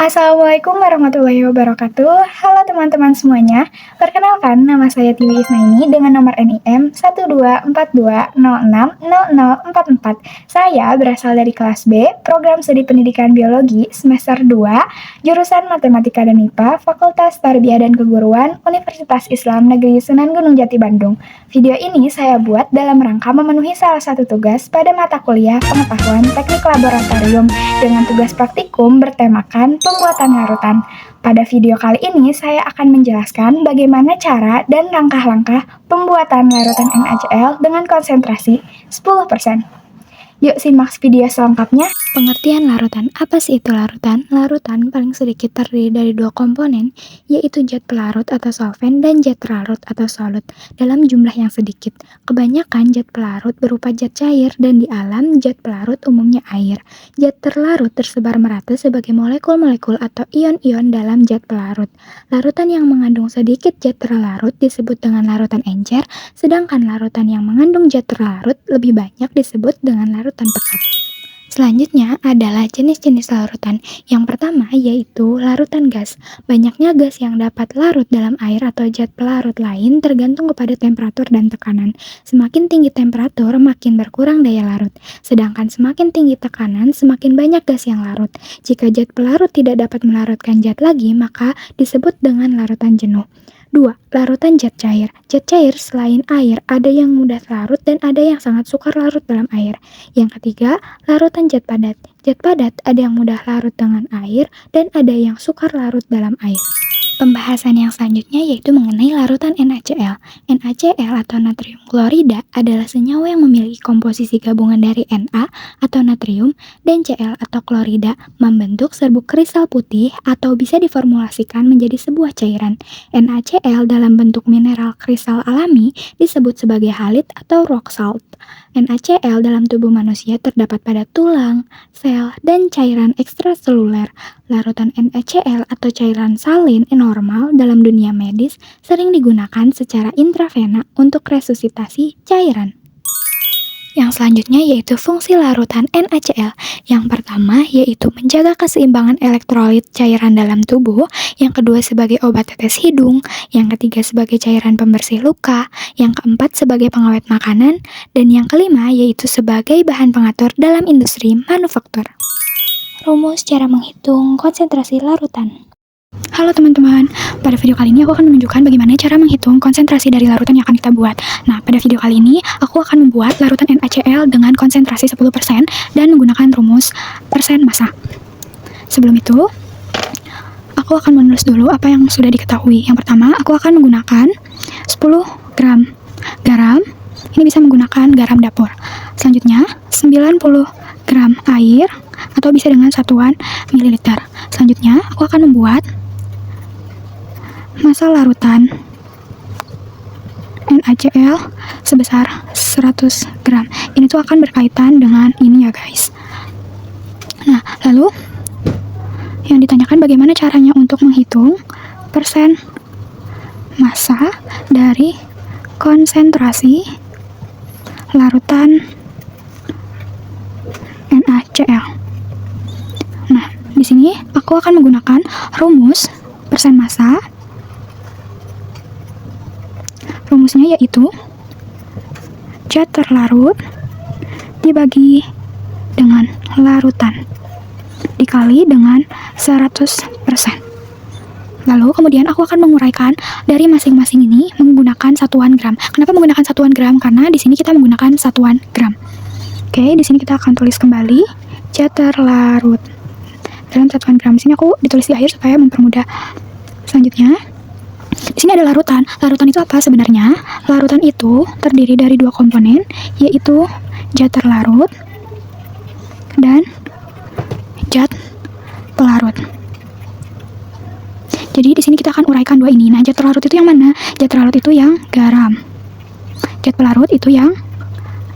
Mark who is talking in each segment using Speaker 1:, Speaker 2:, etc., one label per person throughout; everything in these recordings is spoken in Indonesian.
Speaker 1: Assalamualaikum warahmatullahi wabarakatuh. Halo teman-teman semuanya. Perkenalkan, nama saya Tiwi Isnaini dengan nomor NIM 12420600044. Saya berasal dari kelas B, Program Studi Pendidikan Biologi semester 2, jurusan Matematika dan IPA, Fakultas Tarbiyah dan Keguruan, Universitas Islam Negeri Sunan Gunung Jati Bandung. Video ini saya buat dalam rangka memenuhi salah satu tugas pada mata kuliah Pengetahuan Teknik Laboratorium dengan tugas praktikum bertemakan pembuatan larutan. Pada video kali ini saya akan menjelaskan bagaimana cara dan langkah-langkah pembuatan larutan NaCl dengan konsentrasi 10%. Yuk simak video selengkapnya.
Speaker 2: Pengertian larutan. Apa sih itu larutan? Larutan paling sedikit terdiri dari dua komponen, yaitu zat pelarut atau solvent dan zat terlarut atau solut dalam jumlah yang sedikit. Kebanyakan zat pelarut berupa zat cair dan di alam zat pelarut umumnya air. Zat terlarut tersebar merata sebagai molekul-molekul atau ion-ion dalam zat pelarut. Larutan yang mengandung sedikit zat terlarut disebut dengan larutan encer, sedangkan larutan yang mengandung zat terlarut lebih banyak disebut dengan larutan pekat. Selanjutnya adalah jenis-jenis larutan. Yang pertama yaitu larutan gas. Banyaknya gas yang dapat larut dalam air atau zat pelarut lain tergantung kepada temperatur dan tekanan. Semakin tinggi temperatur, makin berkurang daya larut. Sedangkan semakin tinggi tekanan, semakin banyak gas yang larut. Jika zat pelarut tidak dapat melarutkan zat lagi, maka disebut dengan larutan jenuh. 2. Larutan zat cair. Zat cair selain air, ada yang mudah larut dan ada yang sangat sukar larut dalam air. Yang ketiga, larutan zat padat. Zat padat ada yang mudah larut dengan air dan ada yang sukar larut dalam air. Pembahasan yang selanjutnya yaitu mengenai larutan NaCl. NaCl atau natrium klorida adalah senyawa yang memiliki komposisi gabungan dari Na atau natrium dan Cl atau klorida membentuk serbuk kristal putih atau bisa diformulasikan menjadi sebuah cairan. NaCl dalam bentuk mineral kristal alami disebut sebagai halit atau rock salt. NaCl dalam tubuh manusia terdapat pada tulang, sel, dan cairan ekstraseluler. Larutan NaCl atau cairan salin normal dalam dunia medis sering digunakan secara intravena untuk resusitasi cairan. Yang selanjutnya yaitu fungsi larutan NaCl. Yang pertama yaitu menjaga keseimbangan elektrolit cairan dalam tubuh, yang kedua sebagai obat tetes hidung, yang ketiga sebagai cairan pembersih luka, yang keempat sebagai pengawet makanan, dan yang kelima yaitu sebagai bahan pengatur dalam industri manufaktur. Rumus cara menghitung konsentrasi larutan. Halo teman-teman, pada video kali ini aku akan menunjukkan bagaimana cara menghitung konsentrasi dari larutan yang akan kita buat. Nah, pada video kali ini aku akan membuat larutan NaCl dengan konsentrasi 10% dan menggunakan rumus persen massa. Sebelum itu, aku akan menulis dulu apa yang sudah diketahui. Yang pertama, aku akan menggunakan 10 gram garam. Ini bisa menggunakan garam dapur. Selanjutnya, 90 gram air atau bisa dengan satuan mililiter. Selanjutnya, aku akan membuat massa larutan NaCl sebesar 100 gram. Ini tuh akan berkaitan dengan ini ya guys. Nah, lalu yang ditanyakan bagaimana caranya untuk menghitung persen massa dari konsentrasi larutan NaCl. Nah, di sini aku akan menggunakan rumus persen massa. Rumusnya yaitu zat terlarut dibagi dengan larutan dikali dengan 100%. Lalu kemudian aku akan menguraikan dari masing-masing ini menggunakan satuan gram. Kenapa menggunakan satuan gram? Karena di sini kita menggunakan satuan gram. Oke, di sini kita akan tulis kembali zat terlarut dalam satuan gram. Di sini aku ditulis di akhir supaya mempermudah. Selanjutnya, di sini ada larutan. Larutan itu apa sebenarnya? Larutan itu terdiri dari dua komponen, yaitu zat terlarut dan zat pelarut. Jadi di sini kita akan uraikan dua ini. Nah, zat terlarut itu yang mana? Zat terlarut itu yang garam. Zat pelarut itu yang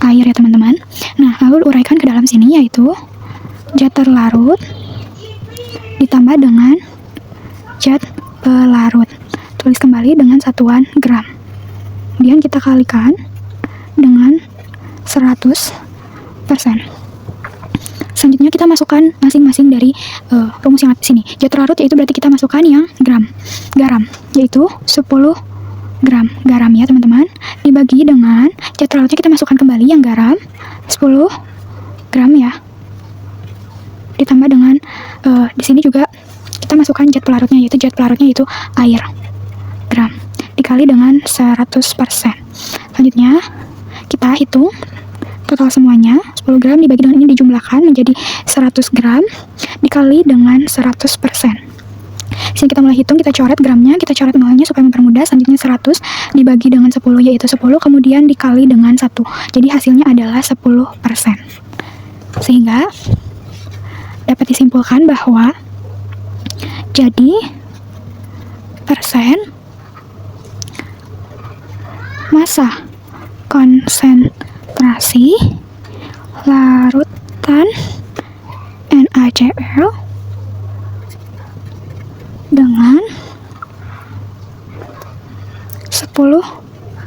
Speaker 2: air ya teman-teman. Nah, lalu uraikan ke dalam sini yaitu zat terlarut ditambah dengan zat pelarut. Tulis kembali dengan satuan gram. Kemudian kita kalikan dengan 100%. Selanjutnya kita masukkan masing-masing dari rumus yang ada di sini. Zat larut yaitu berarti kita masukkan yang garam yaitu 10 gram garam ya teman-teman, dibagi dengan zat larutnya kita masukkan kembali yang garam 10 gram ya, ditambah dengan di sini juga kita masukkan zat pelarutnya yaitu air gram dikali dengan 100%. Selanjutnya kita hitung total semuanya. 10 gram dibagi dengan ini dijumlahkan menjadi 100 gram dikali dengan 100%. Di sini kita mulai hitung, kita coret gramnya, kita coret nolnya supaya mempermudah. Selanjutnya 100 dibagi dengan 10 yaitu 10, kemudian dikali dengan 1. Jadi hasilnya adalah 10%. Sehingga dapat disimpulkan bahwa jadi persen massa konsentrasi larutan NaCl dengan 10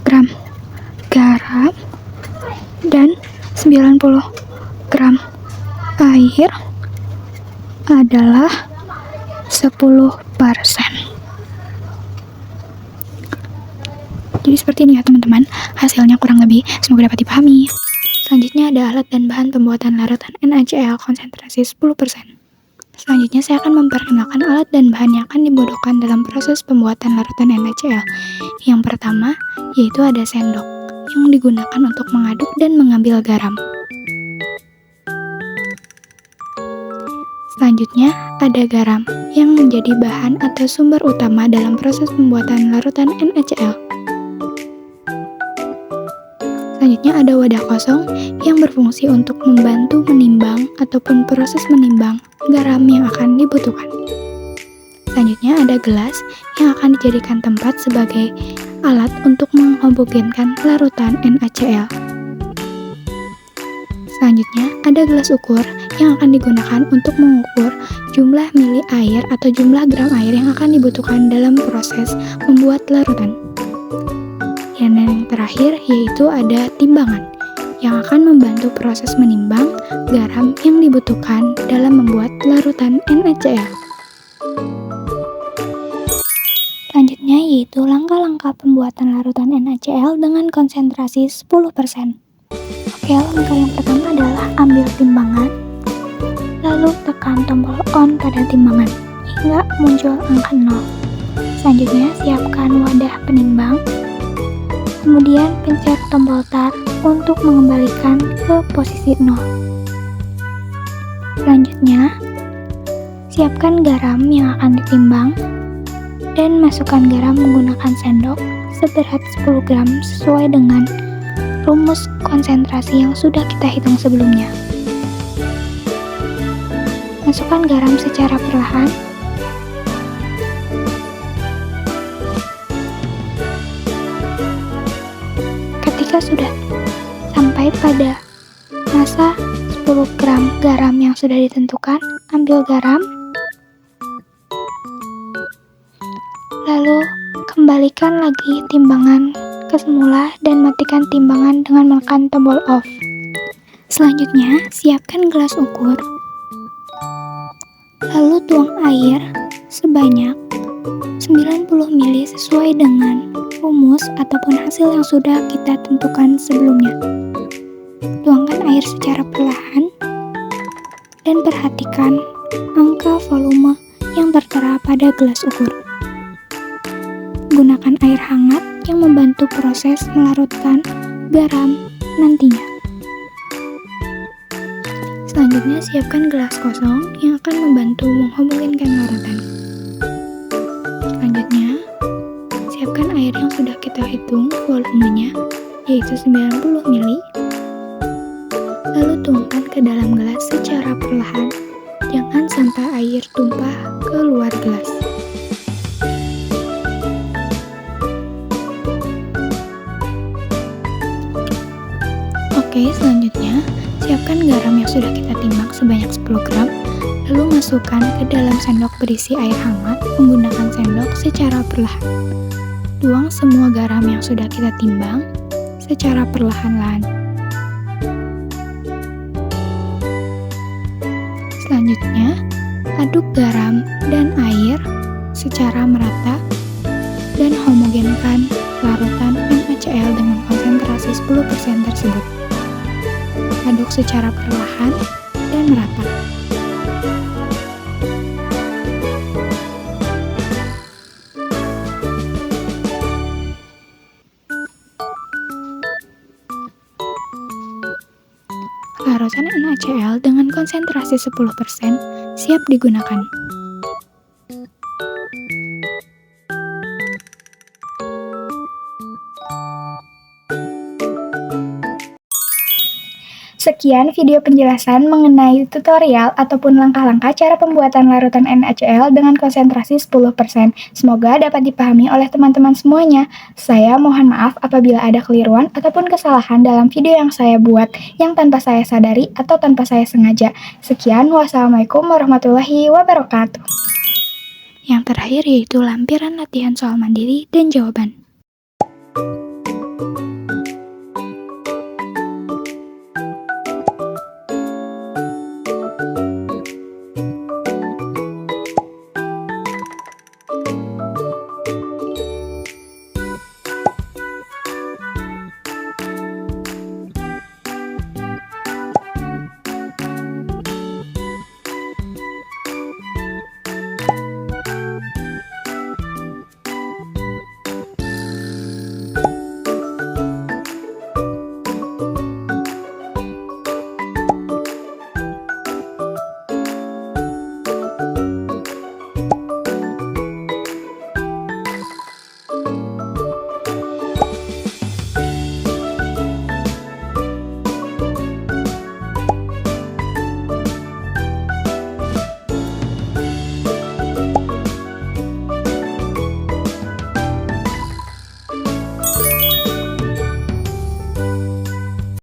Speaker 2: gram garam dan 90 gram air adalah 10%. Jadi seperti ini ya teman-teman, hasilnya kurang lebih, semoga dapat dipahami. Selanjutnya ada alat dan bahan pembuatan larutan NaCl konsentrasi 10%. Selanjutnya saya akan memperkenalkan alat dan bahan yang akan dibutuhkan dalam proses pembuatan larutan NaCl. Yang pertama, yaitu ada sendok yang digunakan untuk mengaduk dan mengambil garam. Selanjutnya, ada garam yang menjadi bahan atau sumber utama dalam proses pembuatan larutan NaCl. Selanjutnya ada wadah kosong yang berfungsi untuk membantu menimbang ataupun proses menimbang garam yang akan dibutuhkan. Selanjutnya ada gelas yang akan dijadikan tempat sebagai alat untuk menghomogenkan larutan NaCl. Selanjutnya ada gelas ukur yang akan digunakan untuk mengukur jumlah mili air atau jumlah gram air yang akan dibutuhkan dalam proses membuat larutan. Dan yang terakhir yaitu ada timbangan yang akan membantu proses menimbang garam yang dibutuhkan dalam membuat larutan NaCl. Selanjutnya yaitu langkah-langkah pembuatan larutan NaCl dengan konsentrasi 10%. Oke, langkah yang pertama adalah ambil timbangan, lalu tekan tombol on pada timbangan hingga muncul angka 0. Selanjutnya siapkan wadah penimbang, kemudian pencet tombol tar untuk mengembalikan ke posisi 0. Selanjutnya, siapkan garam yang akan ditimbang dan masukkan garam menggunakan sendok seberat 10 gram sesuai dengan rumus konsentrasi yang sudah kita hitung sebelumnya. Masukkan garam secara perlahan. Ketika sudah sampai pada massa 10 gram garam yang sudah ditentukan, ambil garam, lalu kembalikan lagi timbangan ke semula dan matikan timbangan dengan menekan tombol off. Selanjutnya, siapkan gelas ukur, lalu tuang air sebanyak 90 ml sesuai dengan rumus ataupun hasil yang sudah kita tentukan sebelumnya. Tuangkan air secara perlahan dan perhatikan angka volume yang tertera pada gelas ukur. Gunakan air hangat yang membantu proses melarutkan garam nantinya. Selanjutnya siapkan gelas kosong yang akan membantu menghomogenkan larutan. Selanjutnya, siapkan air yang sudah kita hitung volumenya, yaitu 90 ml. Lalu tuangkan ke dalam gelas secara perlahan, jangan sampai air tumpah ke luar gelas. Oke, selanjutnya siapkan garam yang sudah kita timbang sebanyak 10 gram, lalu masukkan ke dalam sendok berisi air hangat menggunakan sendok secara perlahan. Tuang semua garam yang sudah kita timbang secara perlahan-lahan. Selanjutnya, aduk garam dan air secara merata dan homogenkan larutan NaCl dengan konsentrasi 10% tersebut. Aduk secara perlahan dan merata. Larutan NaCl dengan konsentrasi 10% siap digunakan.
Speaker 1: Sekian video penjelasan mengenai tutorial ataupun langkah-langkah cara pembuatan larutan NaCl dengan konsentrasi 10%. Semoga dapat dipahami oleh teman-teman semuanya. Saya mohon maaf apabila ada keliruan ataupun kesalahan dalam video yang saya buat yang tanpa saya sadari atau tanpa saya sengaja. Sekian, wassalamualaikum warahmatullahi wabarakatuh.
Speaker 2: Yang terakhir yaitu lampiran latihan soal mandiri dan jawaban.